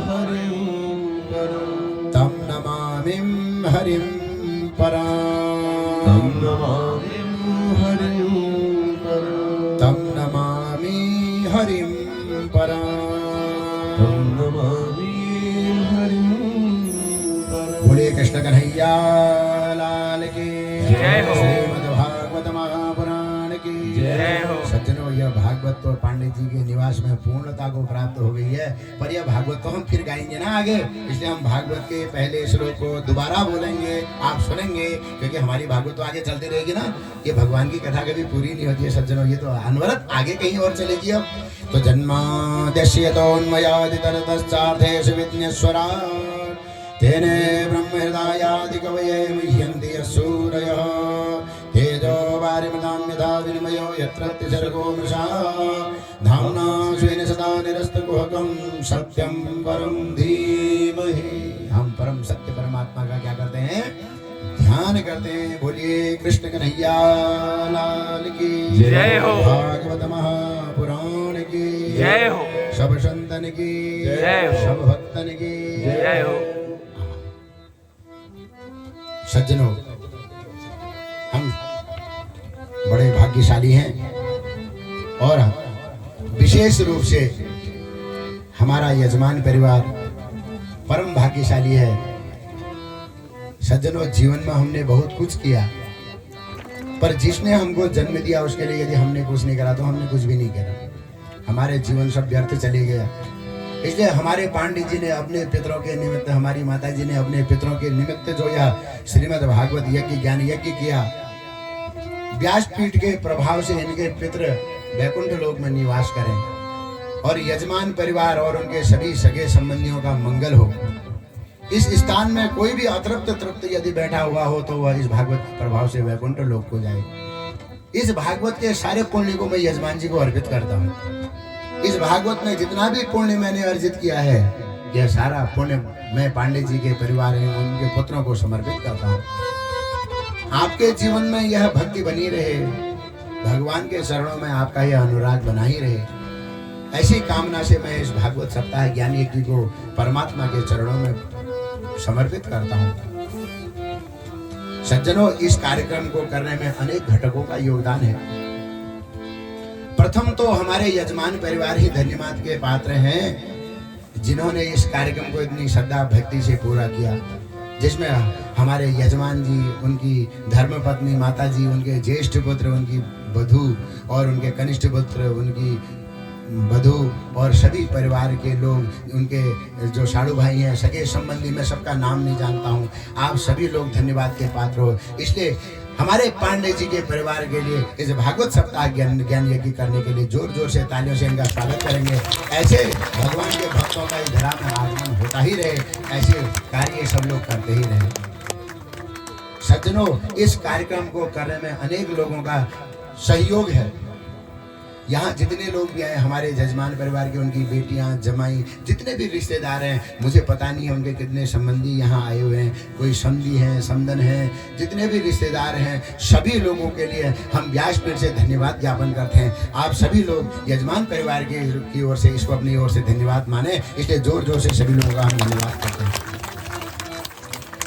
हरिं परं, तं नमामि हरिं परं, तं नमामि हरिं परं, तं नमामि हरिं परं, तं नमामि हरिं परं। बोले कृष्ण कन्हैया लाल की जय हो। श्रीमद्भागवत महापुराण की जय हो। सज्जनों, यह भागवत तो पांडित जी के निवास में पूर्णता को प्राप्त हो गई है, पर यह भागवत तो हम फिर गाएंगे ना आगे। इसलिए हम भागवत के पहले श्लोक को दोबारा बोलेंगे, आप सुनेंगे, क्योंकि हमारी भागवत तो आगे चलती रहेगी ना। ये भगवान की कथा कभी पूरी नहीं होती है सज्जनों, ये तो अनवरत आगे कहीं और चलेगी। अब तो जन्माद्यस्यतोन्मयादितरतश्चार्थेषु विघ्नेश्वरात् तेने ब्रह्म हृदयादि कवये मुह्यन्ति सूरयः तेजो वारिमृतां यथा विनिमयो यत्र सर्गो मृषा धाम्ना स्वेन सदा निरस्तकुहकं सत्यं परं धीमहि। हम परम सत्य परमात्मा का क्या करते हैं, ध्यान करते हैं। बोलिए कृष्ण कन्हैया लाल की जय हो। भागवत महापुराण की जय हो। सब संतन की जय हो। सब भक्तन की जय हो। सज्जनों, हम बड़े भाग्यशाली हैं और विशेष रूप से हमारा यजमान परिवार परम भाग्यशाली है। सज्जनों, जीवन में हमने बहुत कुछ किया, पर जिसने हमको जन्म दिया उसके लिए यदि हमने कुछ नहीं करा तो हमने कुछ भी नहीं करा। हमारे जीवन सब व्यर्थ चले गया। इसलिए हमारे पांडित जी ने अपने पितरों के निमित्त, हमारी माता जी ने अपने पितरों के निमित्त जो यह श्रीमद् भागवत यज्ञ ज्ञान यज्ञ किया, व्यासपीठ के प्रभाव से इनके पितर वैकुंठ लोक में निवास करें और यजमान परिवार और उनके सभी सगे संबंधियों का मंगल हो। इस स्थान में कोई भी अतृप्त तृप्त यदि बैठा हुआ हो तो वह इस भागवत प्रभाव से वैकुंठ लोक को जाए। इस भागवत के सारे पुण्य को मैं यजमान जी को अर्पित करता हूँ। इस भागवत में जितना भी पुण्य मैंने अर्जित किया है, यह सारा पुण्य मैं पांडे जी के परिवार एवं उनके पुत्रों को समर्पित करता हूँ। आपके जीवन में यह भक्ति बनी रहे, भगवान के चरणों में आपका यह अनुराग बना ही रहे। ऐसी कामना से मैं इस भागवत सप्ताह ज्ञान यज्ञ को परमात्मा के चरणों में समर्पित करता हूँ। सज्जनों, इस कार्यक्रम को करने में अनेक घटकों का योगदान है। प्रथम तो हमारे यजमान परिवार ही धन्यवाद के पात्र हैं, जिन्होंने इस कार्यक्रम को इतनी श्रद्धा भक्ति से पूरा किया, जिसमें हमारे यजमान जी, उनकी धर्मपत्नी माता जी, उनके ज्येष्ठ पुत्र, उनकी वधू और उनके कनिष्ठ पुत्र, उनकी वधू और सभी परिवार के लोग, उनके जो साड़ू भाई हैं, सगे संबंधी, मैं सबका नाम नहीं जानता हूँ। आप सभी लोग धन्यवाद के पात्र हो। इसलिए हमारे पांडे जी के परिवार के लिए इस भागवत सप्ताह ज्ञान यज्ञ करने के लिए जोर जोर से तालियों से इनका स्वागत करेंगे। ऐसे भगवान के भक्तों का इस धरा में आगमन होता ही रहे, ऐसे कार्य सब लोग करते ही रहे। सज्जनों, इस कार्यक्रम को करने में अनेक लोगों का सहयोग है। यहाँ जितने लोग भी आए, हमारे जजमान परिवार के, उनकी बेटियां, जमाई, जितने भी रिश्तेदार हैं, मुझे पता नहीं है उनके कितने संबंधी यहाँ आए हुए हैं, कोई समधी हैं, समधन हैं, जितने भी रिश्तेदार हैं, सभी लोगों के लिए हम व्यासपीठ से धन्यवाद ज्ञापन करते हैं। आप सभी लोग यजमान परिवार की ओर से इसको अपनी ओर से धन्यवाद माने, इसलिए जोर जोर से सभी लोगों का हम धन्यवाद करते हैं।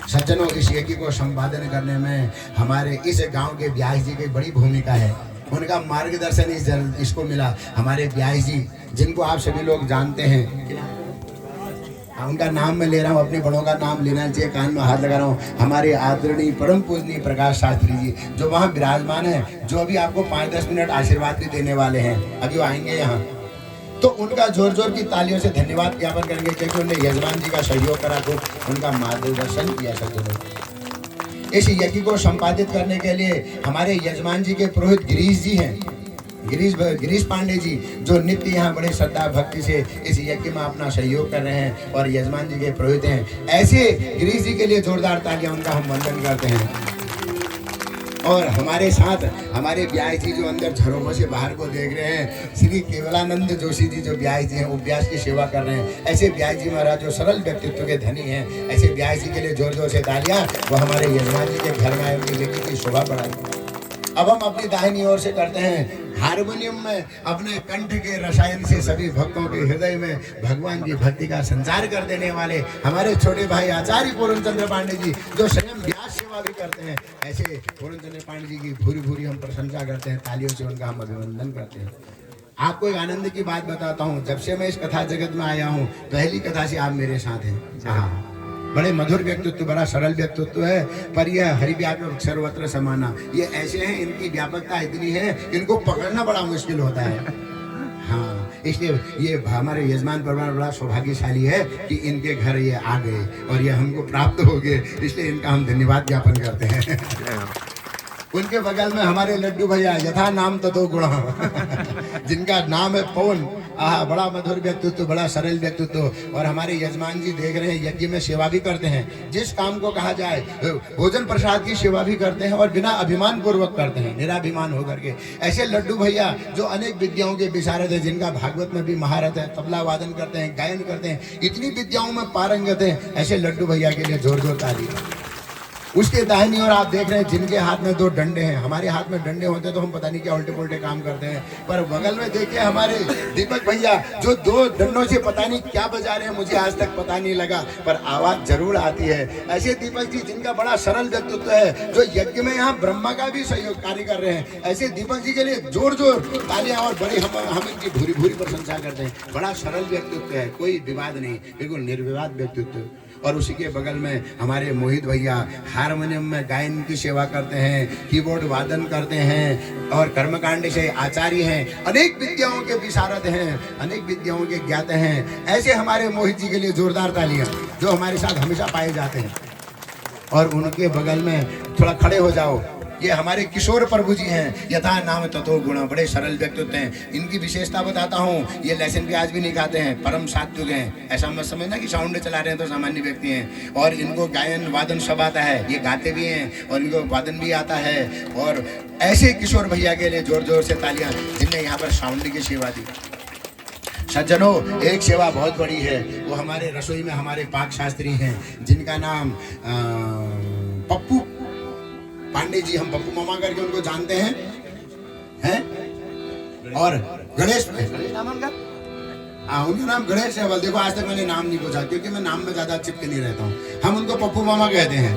सज्जनों, इस यज्ञ को संपादन करने में हमारे इस गाँव के व्यास जी की बड़ी भूमिका है। उनका मार्गदर्शन इसको मिला। हमारे व्यास जी, जिनको आप सभी लोग जानते हैं, उनका नाम मैं ले रहा हूँ, अपने बड़ों का नाम लेना चाहिए, कान में हाथ लगा रहा हूँ। हमारे आदरणीय परम पूजनीय प्रकाश शास्त्री जी, जो वहाँ विराजमान है, जो अभी आपको 5-10 मिनट आशीर्वाद भी देने वाले हैं, अभी वो आएंगे यहाँ, तो उनका जोर जोर की तालियों से धन्यवाद ज्ञापन करेंगे, क्योंकि उन्होंने यजमान जी का सहयोग करा, तो उनका मार्गदर्शन किया। इस यज्ञ को संपादित करने के लिए हमारे यजमान जी के पुरोहित गिरीश जी हैं, गिरीश पांडे जी, जो नित्य यहाँ बड़े श्रद्धा भक्ति से इस यज्ञ में अपना सहयोग कर रहे हैं और यजमान जी के पुरोहित हैं। ऐसे गिरीश जी के लिए जोरदार तालियां, उनका हम वंदन करते हैं। और हमारे साथ हमारे व्यास जी, जो अंदर झरोखों से बाहर को देख रहे हैं, श्री केवलानंद जोशी जी, जो व्यास जी हैं, वो व्यास की सेवा कर रहे हैं। ऐसे व्यास जी महाराज जो सरल व्यक्तित्व के धनी हैं, ऐसे व्यास जी के लिए जोर जोर से तालियां। वो हमारे यजमान जी के घर में आए, उनकी यज्ञ की शोभा बढ़ाई। अब हम अपनी दाहिनी ओर से करते हैं हारमोनियम में अपने कंठ के रसायन से सभी भक्तों के हृदय में भगवान की भक्ति का संचार कर देने वाले हमारे छोटे भाई आचार्य पूर्णचंद्र पांडे जी, जो स्वयं व्यास सेवा भी करते हैं। ऐसे पूर्णचंद्र पांडे जी की भूरी भूरी हम प्रशंसा करते हैं, तालियों से उनका हम अभिनंदन करते हैं। आपको एक आनंद की बात बताता हूँ, जब से मैं इस कथा जगत में आया हूँ, पहली कथा से आप मेरे साथ हैं। बड़े मधुर व्यक्तित्व, बड़ा सरल व्यक्तित्व है, पर यह हरिव्यापक सर्वत्र समाना, ये ऐसे हैं, इनकी व्यापकता इतनी है, इनको पकड़ना बड़ा मुश्किल होता है। हाँ, इसलिए ये हमारे यजमान परिवार बड़ा सौभाग्यशाली है कि इनके घर ये आ गए और ये हमको प्राप्त हो गए, इसलिए इनका हम धन्यवाद ज्ञापन करते हैं। उनके बगल में हमारे लड्डू भैया, यथा नाम ततो गुण, जिनका नाम है पवन। बड़ा मधुर व्यक्तित्व, बड़ा सरल व्यक्तित्व। और हमारे यजमान जी देख रहे हैं, यज्ञ में सेवा भी करते हैं, जिस काम को कहा जाए भोजन प्रसाद की सेवा भी करते हैं और बिना अभिमान पूर्वक करते हैं, निराभिमान होकर के। ऐसे लड्डू भैया जो अनेक विद्याओं के विशारद है, जिनका भागवत में भी महारत है, तबला वादन करते हैं, गायन करते हैं, इतनी विद्याओं में पारंगत है, ऐसे लड्डू भैया के लिए जोर जोर ताली। उसके दाहिनी ओर आप देख रहे हैं, जिनके हाथ में 2 डंडे हैं। हमारे हाथ में डंडे होते तो हम पता नहीं क्या उल्टे पुल्टे काम करते हैं, पर बगल में देखिए हमारे दीपक भैया, जो 2 डंडों से पता नहीं क्या बजा रहे हैं, मुझे आज तक पता नहीं लगा, पर आवाज जरूर आती है। ऐसे दीपक जी, जिनका बड़ा सरल व्यक्तित्व है, जो यज्ञ में यहाँ ब्रह्मा का भी सहयोग कार्य कर रहे हैं, ऐसे दीपक जी के लिए जोर जोर तालियां और बड़ी हम इनकी भूरी भूरी प्रशंसा करते हैं। बड़ा सरल व्यक्तित्व है, कोई विवाद नहीं, बिल्कुल निर्विवाद व्यक्तित्व। और उसी के बगल में हमारे मोहित भैया हारमोनियम में गायन की सेवा करते हैं, कीबोर्ड वादन करते हैं और कर्मकांड से आचार्य हैं, अनेक विद्याओं के विशारद हैं, अनेक विद्याओं के ज्ञाता हैं। ऐसे हमारे मोहित जी के लिए जोरदार तालियां, जो हमारे साथ हमेशा पाए जाते हैं। और उनके बगल में थोड़ा खड़े हो जाओ, ये हमारे किशोर प्रभु जी हैं, यथा नाम ततो गुण, बड़े सरल व्यक्तित्व हैं। इनकी विशेषता बताता हूँ, ये लहसुन प्याज भी नहीं खाते हैं, परम सात्विक हैं। ऐसा मत समझना कि साउंड चला रहे हैं तो सामान्य व्यक्ति हैं। और इनको गायन वादन सब आता है, ये गाते भी हैं और इनको वादन भी आता है। और ऐसे किशोर भैया के लिए जोर जोर से तालियां, जिनने यहाँ पर साउंड की सेवा दी। सज्जनों, एक सेवा बहुत बड़ी है, वो हमारे रसोई में हमारे पाक शास्त्री हैं, जिनका नाम पप्पू पांडे जी, हम पप्पू मामा करके उनको जानते हैं। और गणेश नाम उनका, उनका नाम गणेश है। देखो, आज तक मैंने नाम नहीं पूछा, क्योंकि मैं नाम में ज्यादा चिपके नहीं रहता हूँ, हम उनको पप्पू मामा कहते हैं।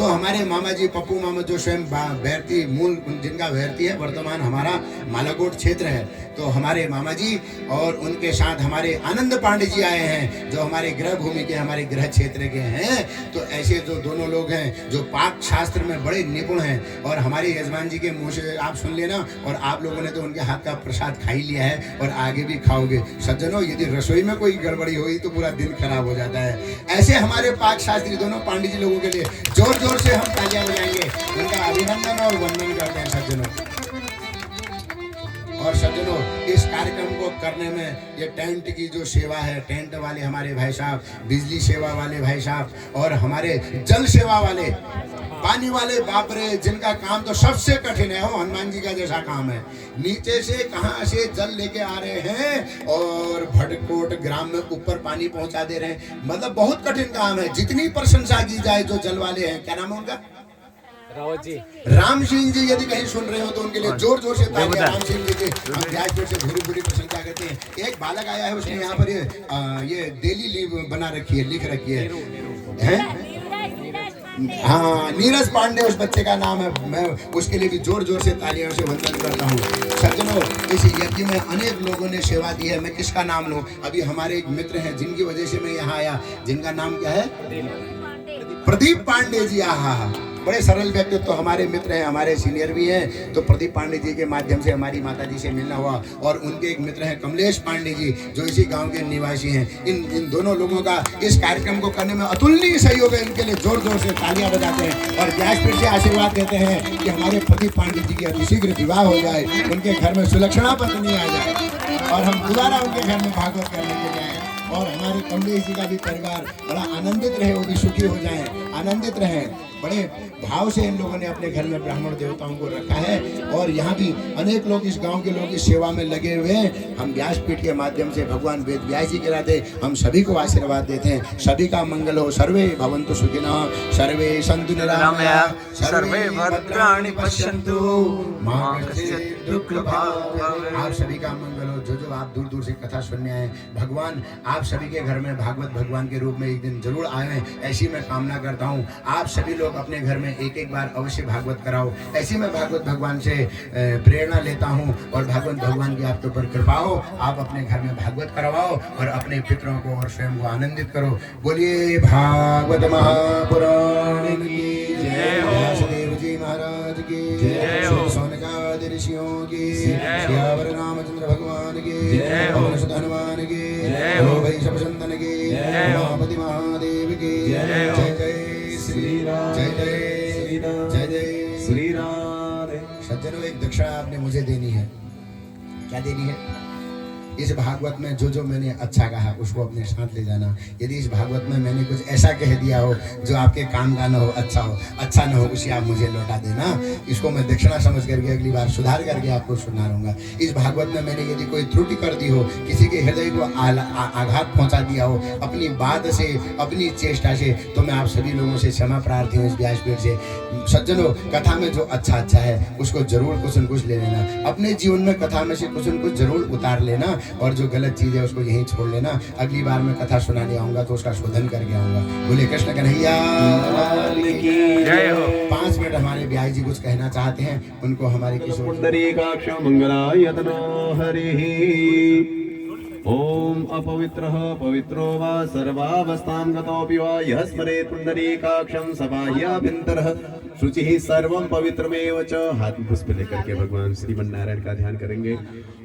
तो हमारे मामा जी पप्पू मामा जो स्वयं भैरती मूल जिनका भैरती है, वर्तमान हमारा मालाकोट क्षेत्र है, तो हमारे मामा जी और उनके साथ हमारे आनंद पांडे जी आए हैं जो हमारे गृह भूमि के, हमारे गृह क्षेत्र के हैं। तो ऐसे जो दोनों लोग हैं जो पाक शास्त्र में बड़े निपुण हैं, और हमारे यजमान जी के मुंह से आप सुन लेना, और आप लोगों ने तो उनके हाथ का प्रसाद खा ही लिया है और आगे भी खाओगे। सज्जनों, यदि रसोई में कोई गड़बड़ी हुई तो पूरा दिन खराब हो जाता है। ऐसे हमारे पाक शास्त्री दोनों पांडे जी लोगों के लिए जोर जोर से हम तालियां बजाएंगे, उनका अभिनंदन और वंदन करते हैं सज्जनों। और सज्जनों, इस कार्यक्रम को करने में ये टेंट की जो सेवा है, टेंट वाले हमारे भाई साहब, बिजली सेवा वाले भाई साहब, और हमारे जल सेवा वाले, पानी वाले, बाप रे, जिनका काम तो सबसे कठिन है, हो हनुमान जी का जैसा काम है। नीचे से कहां से जल लेके आ रहे हैं और भटकोट ग्राम में ऊपर पानी पहुंचा दे रहे हैं। मतलब बहुत कठिन काम है। जितनी प्रशंसा की जाए जो जल वाले हैं, क्या नाम है उनका? रावत जी, राम सिंह जी, यदि कहीं सुन रहे हो तो उनके लिए जोर जोर से तालियां राम सिंह जी की हम व्यासपीठ से भूरी भूरी प्रशंसा करते हैं। एक बालक आया है, उसने यहाँ पर ये डेली लीव बना रखी है, लिख रखी है? हाँ, नीरज पांडे उस बच्चे का नाम है। मैं उसके लिए भी जोर जोर से तालियों से वंदन करता हूँ। सज्जनों, इस यज्ञ में अनेक लोगों ने सेवा दी है। मैं किसका नाम लूँ? अभी हमारे एक मित्र हैं जिनकी वजह से मैं यहाँ आया, जिनका नाम क्या है? प्रदीप पांडे जी। आहा, बड़े सरल व्यक्तित्व, तो हमारे मित्र हैं, हमारे सीनियर भी हैं। तो प्रदीप पांडे जी के माध्यम से हमारी माता जी से मिलना हुआ, और उनके एक मित्र हैं कमलेश पांडे जी जो इसी गांव के निवासी हैं। इन दोनों लोगों का इस कार्यक्रम को करने में अतुलनीय सहयोग है। इनके लिए जोर जोर से तालियां बजाते हैं और व्यासपीठ से आशीर्वाद देते हैं कि हमारे प्रदीप पांडे जी की अतिशीघ्र विवाह हो जाए, उनके घर में सुलक्षणा पत्नी आ जाए और हम दोबारा उनके घर में भागवत करने के लिए आए, और हमारे कमलेश जी का भी परिवार बड़ा आनंदित रहे, वो भी सुखी हो जाए, आनंदित रहे। बड़े भाव से इन लोगों ने अपने घर में ब्राह्मण देवताओं को रखा है, और यहाँ भी अनेक लोग, इस गांव के लोग इस सेवा में लगे हुए हैं। हम व्यासपीठ के माध्यम से भगवान वेद व्यास जी के नाते हम सभी को आशीर्वाद देते हैं। सभी का मंगल हो। सर्वे भवन्तु सुखिनः, सर्वे सन्तु निरामयाः, सर्वे भद्राणि पश्यन्तु मा कश्चित् दुःखभाग् भवेत्। आप सभी का मंगल हो। जो आप दूर दूर से कथा सुनने आए, भगवान आप सभी के घर में भागवत भगवान के रूप में एक दिन जरूर आए, ऐसी मैं कामना करता हूँ। आप सभी लोग अपने घर में एक एक बार अवश्य भागवत कराओ, ऐसी मैं भागवत भगवान से प्रेरणा लेता हूँ, और भागवत भगवान की आपके ऊपर कृपा हो। आप अपने घर में भागवत करवाओ और अपने पितरों को और स्वयं को आनंदित करो। बोलिए भागवत महापुराण की जय हो, व्यासदेव जी महाराज की जय हो, सौनकादि ऋषियों की सियावर रामचंद्र भगवान की जय हो, सुत हनुमान की जय हो, भाई सब संतन की जय हो, उमापति महादेव की जय हो। जय जय श्री राम, जय जय श्री राम, जय जय श्री राम। सज्जनों, एक दक्षिणा आपने मुझे देनी है। क्या देनी है? इस भागवत में जो मैंने अच्छा कहा उसको अपने साथ ले जाना। यदि इस भागवत में मैंने कुछ ऐसा कह दिया हो जो आपके काम का न हो, अच्छा न हो, उसे आप मुझे लौटा देना। इसको मैं दक्षिणा समझ करके अगली बार सुधार करके आपको सुनाऊंगा। इस भागवत में मैंने यदि कोई त्रुटि कर दी हो, किसी के हृदय को आघात पहुंचा दिया हो अपनी बात से, अपनी चेष्टा से, तो मैं आप सभी लोगों से क्षमा प्रार्थी हूँ इस व्यासपीठ से। सज्जनों, कथा में जो अच्छा है उसको जरूर कुछ न कुछ ले लेना। अपने जीवन में कथा में से कुछ न कुछ जरूर उतार लेना, और जो गलत चीज है उसको यहीं छोड़ लेना। अगली बार मैं कथा सुनाने आऊंगा तो उसका शोधन करके आऊंगा। बोले कृष्ण कन्हैया की जय हो। 5 मिनट हमारे व्यास जी कुछ कहना चाहते हैं, उनको हमारे किशोर पुंडरीकाक्ष मंगलायतनो हरिः। ओम अपवित्रः पवित्रो वा सर्वावस्थां गतोऽपि वा यः स्मरेत् पुंडरीकाक्षं स बाह्याभ्यन्तरः शुचिः सर्वं पवित्रमेव च। हाथ में पुष्प लेकर के भगवान श्रीमन्नारायण का ध्यान करेंगे।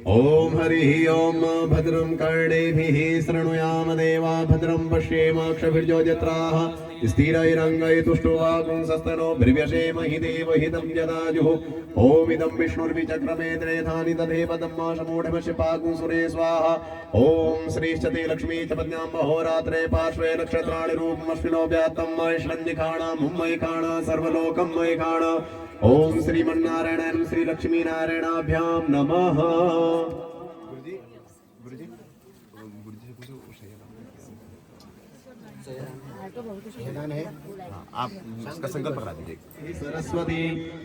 ओम हरिः ओम भद्रं कर्णेभिः शृणुयाम देवा भद्रं पश्येमाक्षभिर्योजत्राः स्थिरैरङ्गै तुष्टुवागुंसस्तनो भृव्यशेम हि देवहितं यदाजुः। ओम इदं विष्णुर्विचक्रमे त्रेधानि तदेव दम्माशमूढमस्य पागुंसुरे स्वाहा। ओम श्रीश्चते लक्ष्मी च पद्यां अहोरात्रे पार्श्वे नक्षत्राणि रूपमश्विनो व्यात्तं महेश्वरन्दिखाणां मुम्मयिखाणा सर्वलोकं मयिखाणा। ओम श्रीमन्नारायण श्री लक्ष्मी नारायणाभ्यां नमः। आप उसका संकल्प करा दीजिए। सरस्वती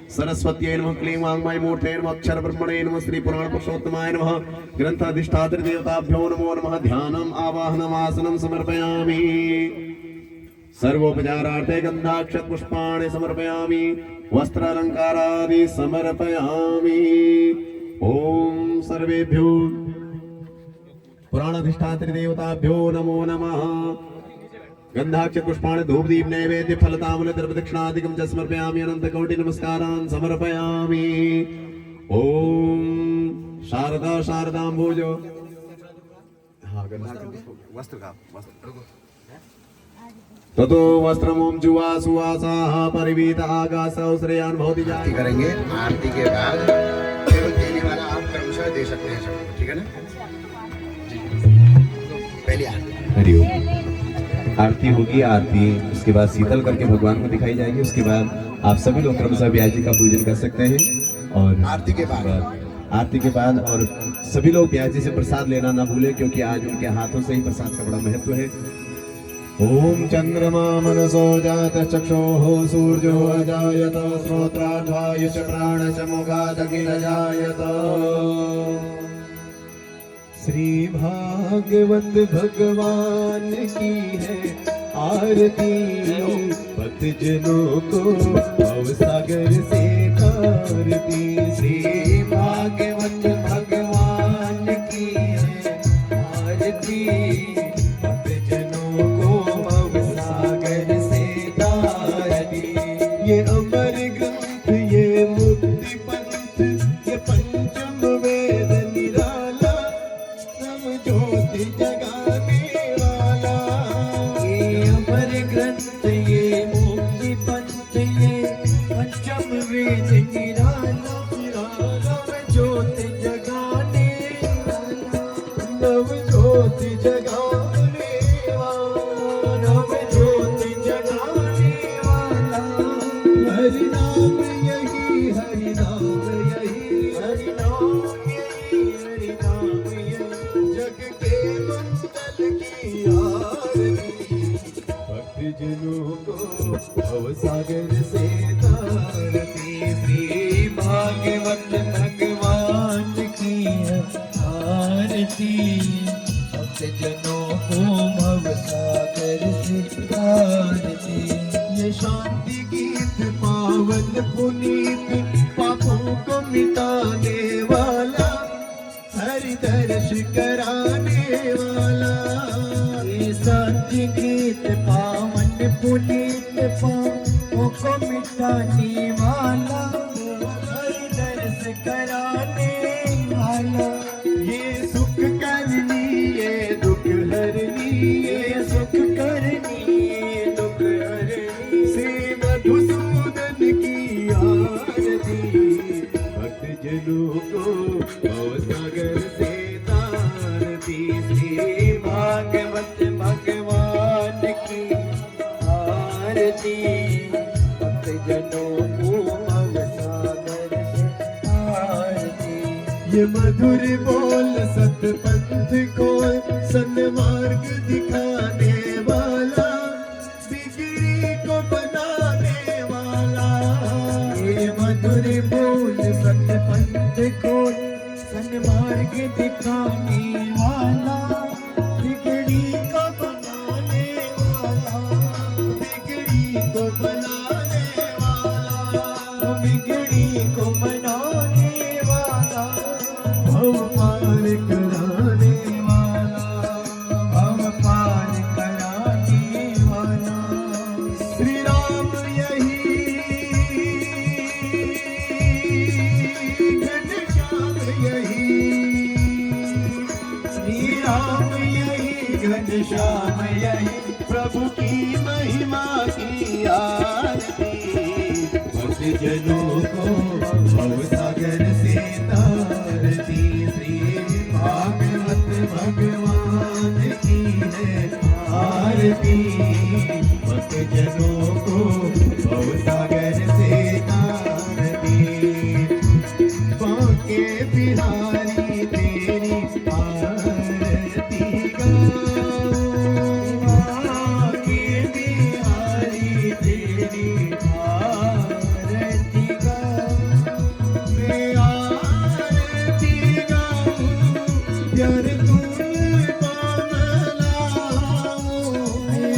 सरस्वत्यै नमः। क्लीं वाङ्मय मूर्ते नमः। अक्षर ब्रह्मणे नमः। श्री पुराण पुरुषोत्तमाय नमः। ग्रंथ अधिष्ठात्री देवताभ्यो नमो नमः। ध्यानम् आवाहनम् आसनं समर्पयामि। सर्वोपचारार्थे गन्धाक्षत पुष्पाणि समर्पयामि वस्त्रालंकारादि समर्पयामि। ओम सर्वेभ्यो पुराणाधिष्ठात्री देवताभ्यो नमो नमः। गंधाक्षत पुष्पाणि धूप दीप नैवेद्य फलताम्बूल दर्पदक्षिणादिकं च समर्पयामि। अनंत कोटि नमस्कारान् समर्पयामि। ओम शारदा शारदाम्बुजो। हाँ गंधाक्षत वस्त्र का वस्त्र ततो वस्त्रमोम जुवा सुवासाः परिवीत आकाशौ श्रेयान् भवति। आरती करेंगे। आरती के बाद केवल देने वाला आप क्रमशः दे सकते हैं सबको, ठीक है ना? पहली आरती। हरिओम। आरती होगी। आरती उसके बाद शीतल करके भगवान को दिखाई जाएगी। उसके बाद आप सभी लोग क्रमशः ब्यास जी का पूजन कर सकते हैं। और आरती के बाद और सभी लोग ब्यास जी से प्रसाद लेना ना भूलें, क्योंकि आज उनके हाथों से ही प्रसाद का बड़ा महत्व है। ओम चंद्रमा मनसो जात चक्षुः सूर्यो अजायत श्रोत्राध्वाय च प्राण च मुखात् अखिल जायत। श्री भागवत भगवान की है आरती, भक्त जनों को भवसागर से तारती। श्री भागवत भगवान की है आरती, भक्त जनों को भवसागर से तारती। ये अमर ग्रंथ, ये मुक्ति पंथ, ये पंचम वेद निराला, नव ज्योति जगाने वाला। ये अमर ग्रंथ, ये मुक्ति पंथ, ये पंचम वेद निराला, नव ज्योति जगाने वाला, नव ज्योति जगाने वाला, नव ज्योति जगाने वाला। हरि नाम यही, हरि नाम यही, हरि नाम यही, हरि नाम यही, जग के मंगल की आरती, भक्त जनों को भवसागर से तारती। श्री भागवत भगवान की आरती, भक्त जनों को भवसागर से तारती। ये शांति गीत पावन पुनीत, पापों को मिटाने वाला, हरि दर्श कराने वाला। ये शांति गीत पावन पुनीत, पापों को मिटाने वाला, हरि दर्श कराने वाला। ये सुख करनी, ये दुख हरनी, ये सुख करनी, ये दुख हरनी। श्री मधुसूदन की आरती, भक्त जनों को भवसागर से तारती। श्री भागवत भगवान की आरती, भक्त जनों को भवसागर से तारती। ये मधुर बोल सतपंथ को सन्मार्ग दिखाने वाला, बिगड़ी को बनाने वाला। ये मधुर बोल सतपंथ को सन्मार्ग दिखाने वाला, बिगड़ी को बनाने वाला, बिगड़ी को बनाने वाला, बिगड़ी को बनाने वाला, भव पार कराने वाला, भव पार कराने वाला। श्री राम यही, घनश्याम यही, श्री राम यही, घनश्याम यही, प्रभु की महिमा की आरती, भक्त जनों को भवसागर से तारती। श्री भागवत भगवान की है आरती, भक्त जनों को भवसागर से तारती। बांके बिहारी तेरी आरती गाओ, बांके बिहारी तेरी आरती गाओ। मैं आरती गाऊं, प्यार तुझको मनाऊं। मैं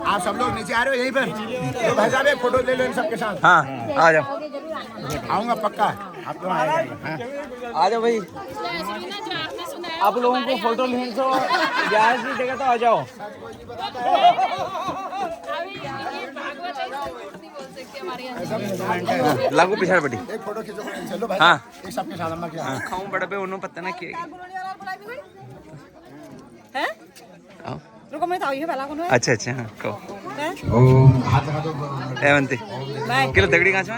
आप सब लोग नीचे आ रहे हो यहीं पर? तो भाई साहब एक फोटो ले लो इन सबके साथ। हाँ आ जाओ, आऊंगा पक्का, आप लोग आएंगे। आ जाओ भाई। आप लोगों को फोटो लेने तो गैस नहीं देगा तो आ जाओ। लागू पिछाड़ बटी एक फोटो खींचो चलो भाई। हाँ एक सबके साथ हम क्या खाऊं बड़ा पे उन्होंने पता ना किया हैं आओ। रुको मैं ताऊ ये पहला कौन है अच्छा अच्छा हाँ कहो ओम हाथ लगा दो। एवंती बाय किलो दगड़ी कहाँ से